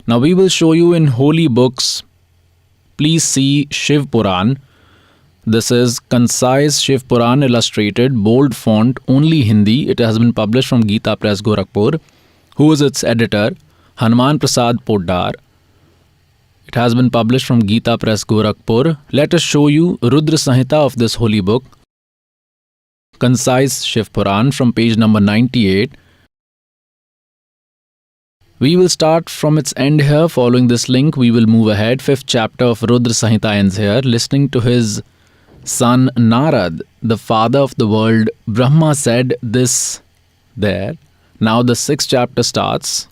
Now we will show you in holy books. Please see Shiv Puran. This is concise Shiv Puran, illustrated, bold font, only Hindi. It has been published from Gita Press, Gorakhpur. Who is its editor? Hanuman Prasad Poddar. It has been published from Gita Press, Gorakhpur. Let us show you Rudra Samhita of this holy book. Concise Shiv Puran from page number 98. We will start from its end here. Following this link, we will move ahead. 5th chapter of Rudra Samhita ends here. Listening to his son Narad, the father of the world, Brahma said this there. Now the 6th chapter starts.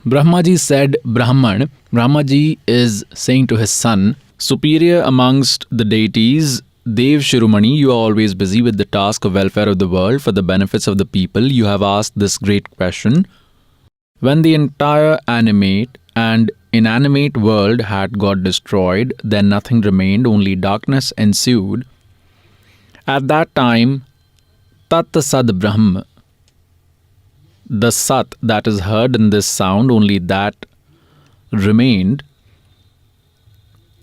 Brahmaji said, Brahman. Brahmaji is saying to his son, superior amongst the deities, Dev Shiromani, you are always busy with the task of welfare of the world for the benefits of the people. You have asked this great question. When the entire animate and inanimate world had got destroyed, then nothing remained, only darkness ensued. At that time, Tat Sad Brahm, the Sat that is heard in this sound, only that remained.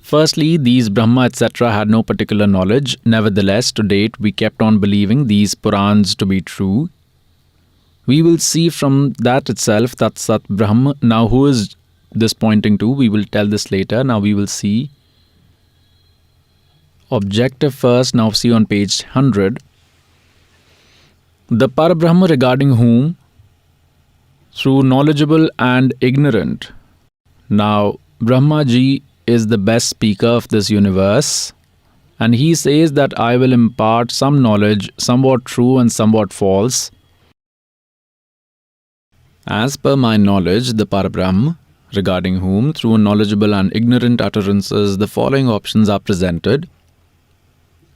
Firstly, these Brahma etc. had no particular knowledge. Nevertheless, to date, we kept on believing these Purans to be true. We will see from that itself that Sat Brahm. Now, who is this pointing to? We will tell this later. Now, we will see objective first. Now, see on page 100. The Parabrahma regarding whom, through knowledgeable and ignorant. Now, Brahmaji is the best speaker of this universe, and he says that I will impart some knowledge, somewhat true and somewhat false. As per my knowledge, the Parabrahm, regarding whom, through knowledgeable and ignorant utterances, the following options are presented.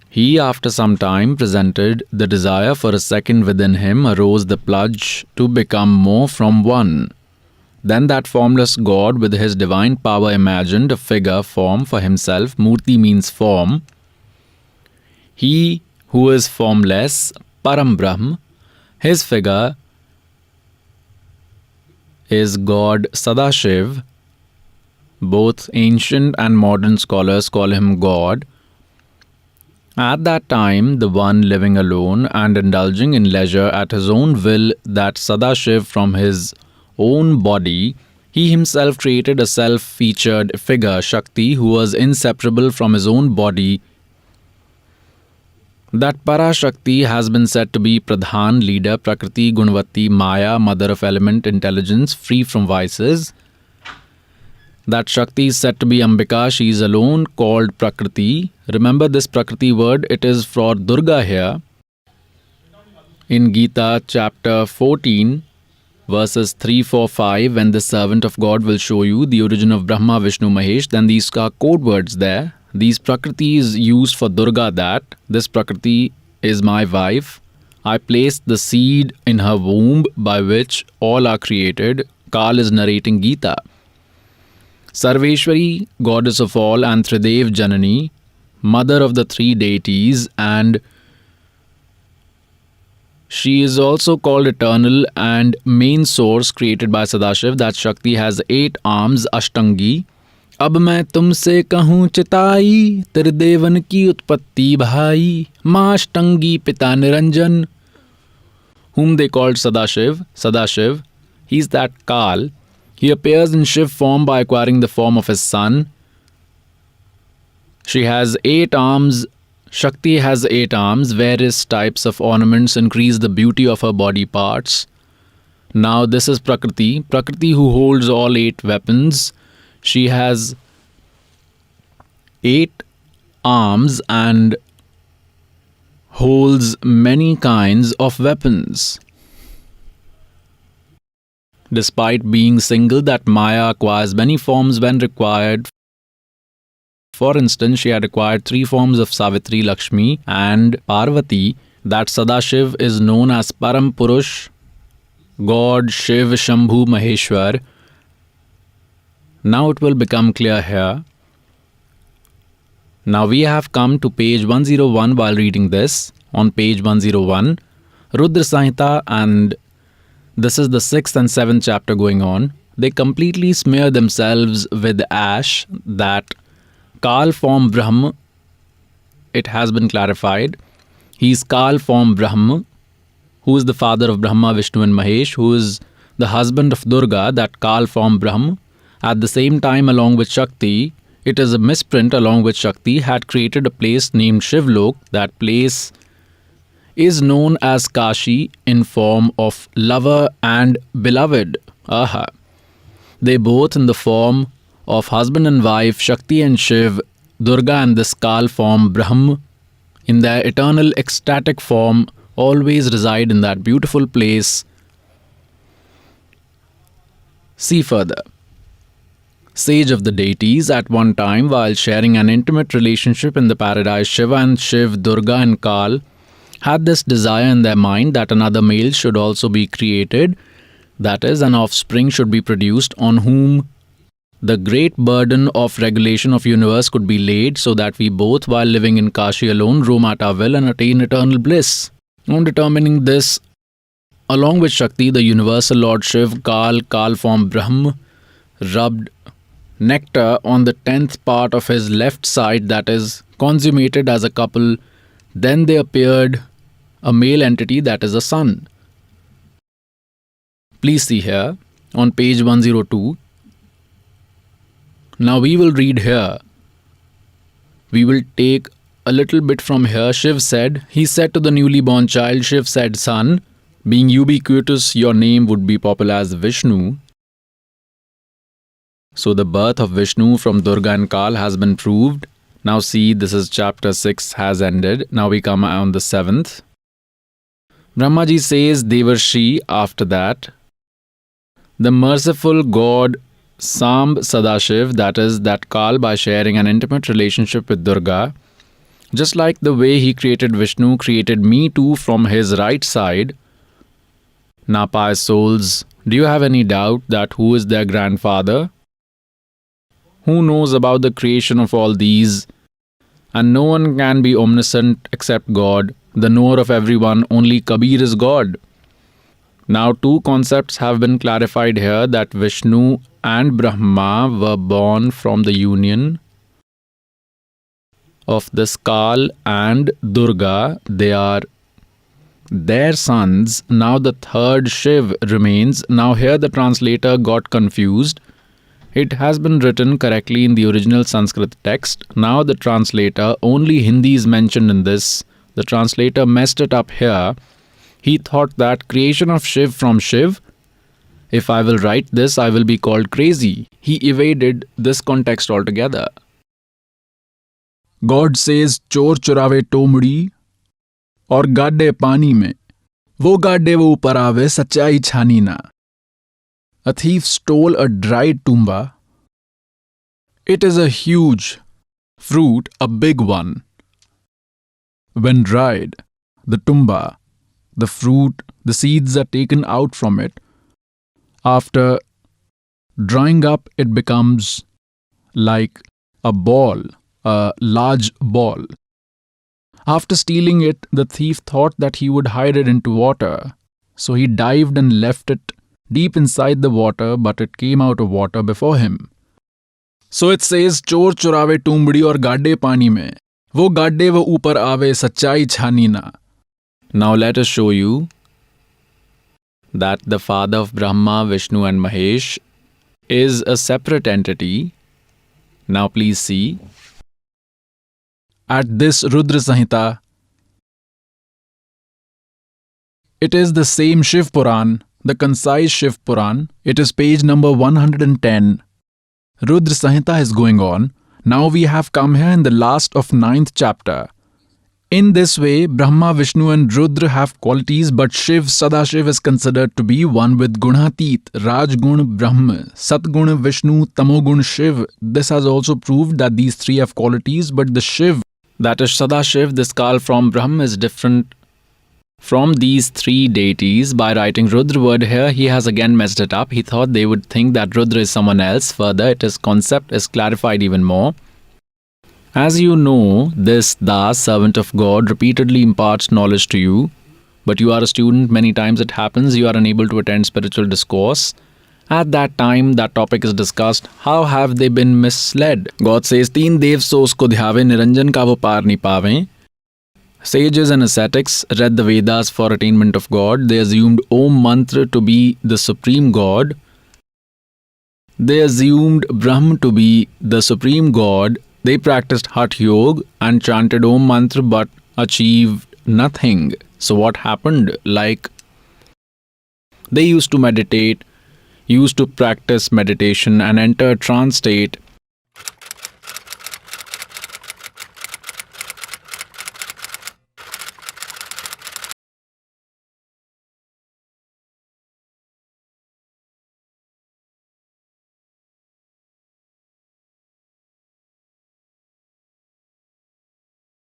He, after some time, presented the desire for a second within him, arose the pledge to become more from one. Then that formless God with his divine power imagined a figure, form for himself. Murti means form. He who is formless, Param Brahm, his figure is God Sadashiv. Both ancient and modern scholars call him God. At that time, the one living alone and indulging in leisure at his own will, that Sadashiv from his own body, he himself created a self-featured figure, Shakti, who was inseparable from his own body. That Parashakti has been said to be Pradhan, leader, Prakriti, Gunvati, Maya, mother of element, intelligence, free from vices. That Shakti is said to be Ambika, she is alone, called Prakriti. Remember this Prakriti word, it is for Durga here. In Gita chapter 14, verses 3, 4, 5, when the servant of God will show you the origin of Brahma, Vishnu, Mahesh, then these are code words there. These Prakriti is used for Durga, that this Prakriti is my wife. I placed the seed in her womb by which all are created. Kal is narrating Gita. Sarveshwari, goddess of all, and Tridev Janani, mother of the three deities, and she is also called eternal and main source created by Sadashiv. That Shakti has 8 arms, Ashtangi. अब मैं तुमसे कहूँ चिताई, त्रिदेवन की उत्पत्ति भाई, माँ अष्टंगी पिता Niranjan. Whom they called Sadashiv. Sadashiv, he is that Kal. He appears in Shiv form by acquiring the form of his son. She has 8 arms. Shakti has 8 arms. Various types of ornaments increase the beauty of her body parts. Now this is Prakriti. Prakriti who holds all 8 weapons. She has 8 arms and holds many kinds of weapons. Despite being single, that Maya acquires many forms when required. For instance, she had acquired 3 forms of Savitri, Lakshmi and Parvati. That Sadashiv is known as Param Purush, God Shiv, Shambhu, Maheshwar. Now it will become clear here. Now we have come to page 101 while reading this. On page 101, Rudra Samhita, and this is the 6th and 7th chapter going on. they completely smear themselves with ash. That Kal form Brahm, it has been clarified. He is Kal form Brahm, who is the father of Brahma, Vishnu and Mahesh, who is the husband of Durga, that Kal form Brahm. At the same time, along with Shakti, it is a misprint along with Shakti, had created a place named Shivlok. That place is known as Kashi in form of lover and beloved. Aha. They both in the form of husband and wife, Shakti and Shiv, Durga and this Kal form Brahm, in their eternal ecstatic form, always reside in that beautiful place. See further. Sage of the deities, at one time, while sharing an intimate relationship in the paradise, Shiva and Shiv, Durga and Kal had this desire in their mind that another male should also be created, that is, an offspring should be produced on whom the great burden of regulation of universe could be laid, so that we both, while living in Kashi alone, roam at our will and attain eternal bliss. On determining this, along with Shakti, the universal Lord Shiv, Kal form Brahm, rubbed nectar on the 10th part of his left side, that is, consummated as a couple. Then there appeared a male entity, that is a sun. Please see here on page 102. Now we will read here. We will take a little bit from here. Shiv said, he said to the newly born child, Shiv said, son, being ubiquitous, your name would be popular as Vishnu. So the birth of Vishnu from Durga and Kal has been proved. Now see, this is chapter 6 has ended. Now we come on the 7th. Brahmaji says, Devarshi, after that, the merciful God Samb Sadashiv, that is, that Kal, by sharing an intimate relationship with Durga, just like the way he created Vishnu, created me too from his right side. Now, pious souls, do you have any doubt that who is their grandfather? Who knows about the creation of all these? And no one can be omniscient except God, the knower of everyone. Only Kabir is God. Now, two concepts have been clarified here, that Vishnu and Brahma were born from the union of this Kal and Durga. They are their sons. Now the third Shiv remains. Now here the translator got confused. It has been written correctly in the original Sanskrit text. Now the translator, only Hindi is mentioned in this. The translator messed it up here. He thought that creation of Shiv from Shiv, if I will write this, I will be called crazy. He evaded this context altogether. God says, चोर चुरावे टोमड़ी और गाड्डे पानी में, वो गाड्डे वो ऊपर आवे सच्चाई छानी ना. A thief stole a dried tumba. It is a huge fruit, a big one. When dried, the tumba, the fruit, the seeds are taken out from it. After drying up, it becomes like a ball, a large ball. After stealing it, the thief thought that he would hide it into water. So he dived and left it deep inside the water, but it came out of water before him. So it says, चोर चुरावे टुंबड़ी और गाड्डे पानी में, वो गाड्डे वो ऊपर आवे सच्चाई छानी ना. Now let us show you that the father of Brahma, Vishnu and Mahesh is a separate entity. Now please see. At this Rudra Samhita, it is the same Shiv Puran, the concise Shiv Puran. It is page number 110. Rudra Samhita is going on. Now we have come here in the last of 9th chapter. In this way, Brahma, Vishnu and Rudra have qualities, but Shiv, Sadashiv is considered to be one with Gunatit, Rajgun Brahma, Satgun Vishnu, Tamogun Shiv. This has also proved that these three have qualities, but the Shiv, that is Sadashiv, this Kal from Brahma, is different from these three deities. By writing Rudra word here, he has again messed it up. He thought they would think that Rudra is someone else. Further, its concept is clarified even more. As you know, this Das, servant of God, repeatedly imparts knowledge to you, but you are a student, many times it happens you are unable to attend spiritual discourse, At that time, that topic is discussed. How have they been misled? God says, तीन देव सो उसको ध्यावे, निरंजन का वो पार नहीं पावें. Sages and ascetics read the Vedas for attainment of God. They assumed Om Mantra to be the supreme God. They assumed Brahm to be the supreme God. They practiced Hatha Yoga and chanted Om Mantra but achieved nothing. So what happened? Like, they used to meditate, used to practice meditation and enter trance state,